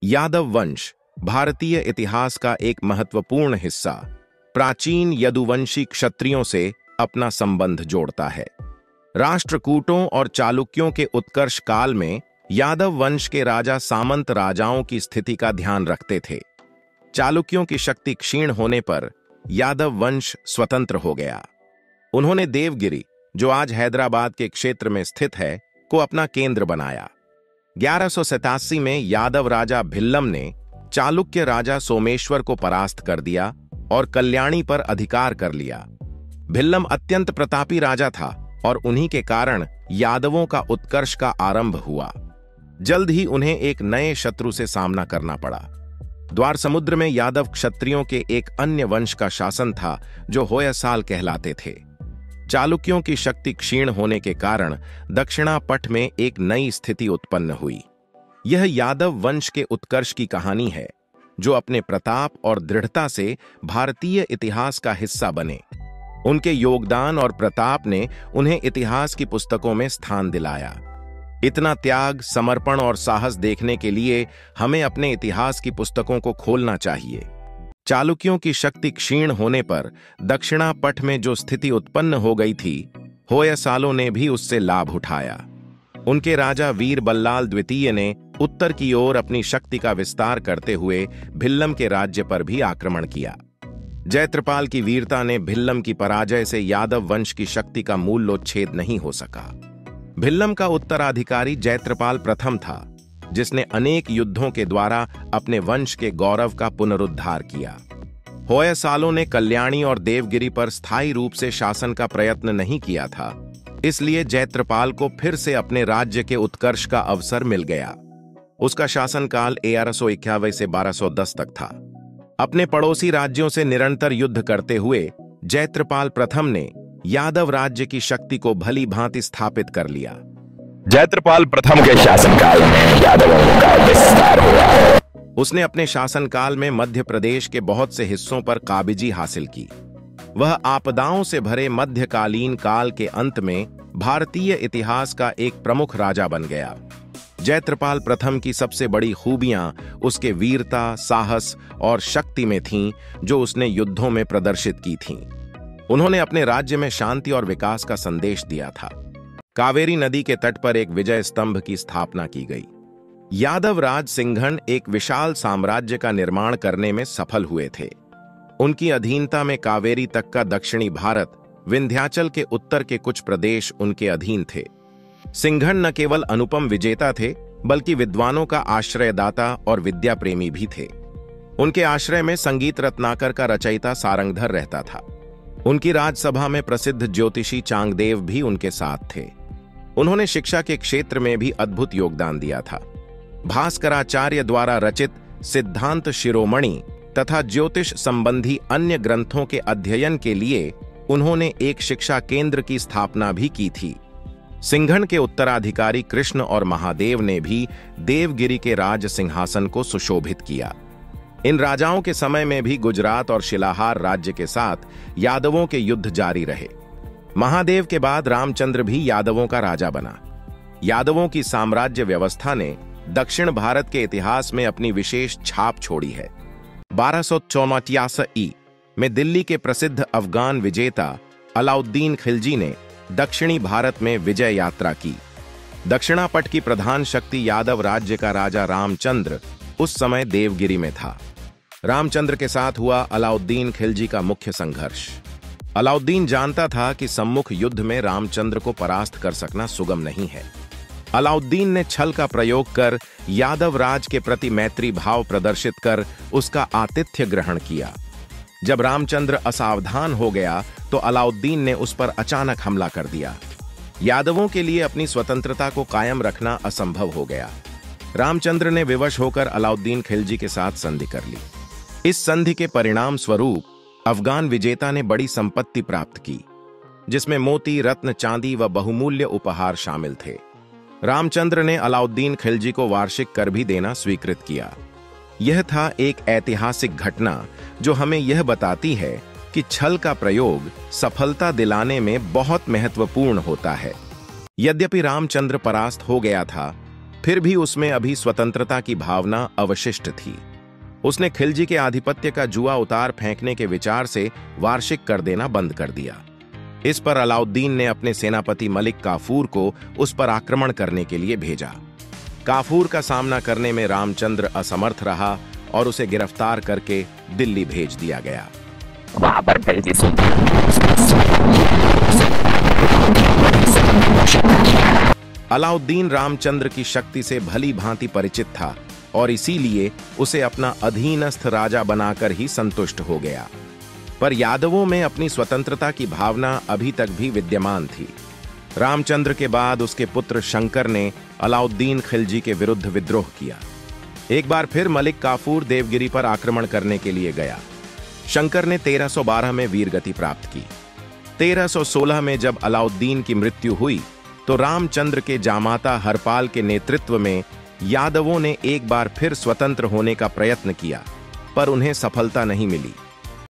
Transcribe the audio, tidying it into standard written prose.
यादव वंश भारतीय इतिहास का एक महत्वपूर्ण हिस्सा प्राचीन यदुवंशी क्षत्रियों से अपना संबंध जोड़ता है। राष्ट्रकूटों और चालुक्यों के उत्कर्ष काल में यादव वंश के राजा सामंत राजाओं की स्थिति का ध्यान रखते थे। चालुक्यों की शक्ति क्षीण होने पर यादव वंश स्वतंत्र हो गया। उन्होंने देवगिरी, जो आज हैदराबाद के क्षेत्र में स्थित है, को अपना केंद्र बनाया। 1187 में यादव राजा भिल्लम ने चालुक्य राजा सोमेश्वर को परास्त कर दिया और कल्याणी पर अधिकार कर लिया। भिल्लम अत्यंत प्रतापी राजा था और उन्हीं के कारण यादवों का उत्कर्ष का आरंभ हुआ। जल्द ही उन्हें एक नए शत्रु से सामना करना पड़ा। द्वार समुद्र में यादव क्षत्रियों के एक अन्य वंश का शासन था जो होयसाल कहलाते थे। चालुक्यों की शक्ति क्षीण होने के कारण दक्षिणापथ में एक नई स्थिति उत्पन्न हुई। यह यादव वंश के उत्कर्ष की कहानी है, जो अपने प्रताप और दृढ़ता से भारतीय इतिहास का हिस्सा बने। उनके योगदान और प्रताप ने उन्हें इतिहास की पुस्तकों में स्थान दिलाया। इतना त्याग, समर्पण और साहस देखने के लिए हमें अपने इतिहास की पुस्तकों को खोलना चाहिए। चालुक्यों की शक्ति क्षीण होने पर दक्षिणापथ में जो स्थिति उत्पन्न हो गई थी, होयसालों ने भी उससे लाभ उठाया। उनके राजा वीर बल्लाल द्वितीय ने उत्तर की ओर अपनी शक्ति का विस्तार करते हुए भिल्लम के राज्य पर भी आक्रमण किया। जयत्रपाल की वीरता ने भिल्लम की पराजय से यादव वंश की शक्ति का मूल्योच्छेद नहीं हो सका। भिल्लम का उत्तराधिकारी जयत्रपाल प्रथम था, जिसने अनेक युद्धों के द्वारा अपने वंश के गौरव का पुनरुद्धार किया। होयसालों ने कल्याणी और देवगिरी पर स्थायी रूप से शासन का प्रयत्न नहीं किया था, इसलिए जयत्रपाल को फिर से अपने राज्य के उत्कर्ष का अवसर मिल गया। उसका शासनकाल 1151 से 1210 तक था। अपने पड़ोसी राज्यों से निरंतर युद्ध करते हुए जयत्रपाल प्रथम ने यादव राज्य की शक्ति को भली भांति स्थापित कर लिया। जयत्रपाल प्रथम के शासनकाल में यादवों का विस्तार हुआ। उसने अपने शासनकाल में मध्य प्रदेश के बहुत से हिस्सों पर काबिजी हासिल की। वह आपदाओं से भरे मध्यकालीन काल के अंत में भारतीय इतिहास का एक प्रमुख राजा बन गया। जयत्रपाल प्रथम की सबसे बड़ी खूबियां उसके वीरता, साहस और शक्ति में थीं, जो उसने युद्धों में प्रदर्शित की थीं। उन्होंने अपने राज्य में शांति और विकास का संदेश दिया था। कावेरी नदी के तट पर एक विजय स्तंभ की स्थापना की गई। यादव राज सिंघन एक विशाल साम्राज्य का निर्माण करने में सफल हुए थे। उनकी अधीनता में कावेरी तक का दक्षिणी भारत, विंध्याचल के उत्तर के कुछ प्रदेश उनके अधीन थे। सिंघन न केवल अनुपम विजेता थे, बल्कि विद्वानों का आश्रयदाता और विद्या प्रेमी भी थे। उनके आश्रय में संगीत रत्नाकर का रचयिता सारंगधर रहता था। उनकी राजसभा में प्रसिद्ध ज्योतिषी चांगदेव भी उनके साथ थे। उन्होंने शिक्षा के क्षेत्र में भी अद्भुत योगदान दिया था। भास्कराचार्य द्वारा रचित सिद्धांत शिरोमणि तथा ज्योतिष संबंधी अन्य ग्रंथों के अध्ययन के लिए उन्होंने एक शिक्षा केंद्र की स्थापना भी की थी। सिंघन के उत्तराधिकारी कृष्ण और महादेव ने भी देवगिरी के राज सिंहासन को सुशोभित किया। इन राजाओं के समय में भी गुजरात और शिलाहार राज्य के साथ यादवों के युद्ध जारी रहे। महादेव के बाद रामचंद्र भी यादवों का राजा बना। यादवों की साम्राज्य व्यवस्था ने दक्षिण भारत के इतिहास में अपनी विशेष छाप छोड़ी है। 1284 में दिल्ली के प्रसिद्ध अफगान विजेता अलाउद्दीन खिलजी ने दक्षिणी भारत में विजय यात्रा की। दक्षिणापथ की प्रधान शक्ति यादव राज्य का राजा रामचंद्र उस समय देवगिरी में था। रामचंद्र के साथ हुआ अलाउद्दीन खिलजी का मुख्य संघर्ष। अलाउद्दीन जानता था कि सम्मुख युद्ध में रामचंद्र को परास्त कर सकना सुगम नहीं है। अलाउद्दीन ने छल का प्रयोग कर यादव राज के प्रति मैत्री भाव प्रदर्शित कर उसका आतिथ्य ग्रहण किया। जब रामचंद्र असावधान हो गया तो अलाउद्दीन ने उस पर अचानक हमला कर दिया। यादवों के लिए अपनी स्वतंत्रता को कायम रखना असंभव हो गया। रामचंद्र ने विवश होकर अलाउद्दीन खिलजी के साथ संधि कर ली। इस संधि के परिणाम स्वरूप अफगान विजेता ने बड़ी संपत्ति प्राप्त की, जिसमें मोती, रत्न, चांदी व बहुमूल्य उपहार शामिल थे। रामचंद्र ने अलाउद्दीन खिलजी को वार्षिक कर भी देना स्वीकृत किया। यह था एक ऐतिहासिक घटना जो हमें यह बताती है कि छल का प्रयोग सफलता दिलाने में बहुत महत्वपूर्ण होता है। यद्यपि रामचंद्र परास्त हो गया था, फिर भी उसमें अभी स्वतंत्रता की भावना अवशिष्ट थी। उसने खिलजी के आधिपत्य का जुआ उतार फेंकने के विचार से वार्षिक कर देना बंद कर दिया। इस पर अलाउद्दीन ने अपने सेनापति मलिक काफूर को उस पर आक्रमण करने के लिए भेजा। काफूर का सामना करने में रामचंद्र असमर्थ रहा और उसे गिरफ्तार करके दिल्ली भेज दिया गया। वहां पर खिलजी अलाउद्दीन रामचंद्र की शक्ति से भली भांति परिचित था और इसीलिए उसे अपना अधीनस्थ राजा बनाकर ही संतुष्ट हो गया। पर यादवों में अपनी स्वतंत्रता की भावना अभी तक भी विद्यमान थी। रामचंद्र के बाद उसके पुत्र शंकर ने अलाउद्दीन खिलजी के विरुद्ध विद्रोह किया। एक बार फिर मलिक काफूर देवगिरी पर आक्रमण करने के लिए गया। शंकर ने 1312 में वीरगति प्राप्त की। 1316 में जब अलाउद्दीन की मृत्यु हुई तो रामचंद्र के जामाता हरपाल के नेतृत्व में यादवों ने एक बार फिर स्वतंत्र होने का प्रयत्न किया, पर उन्हें सफलता नहीं मिली।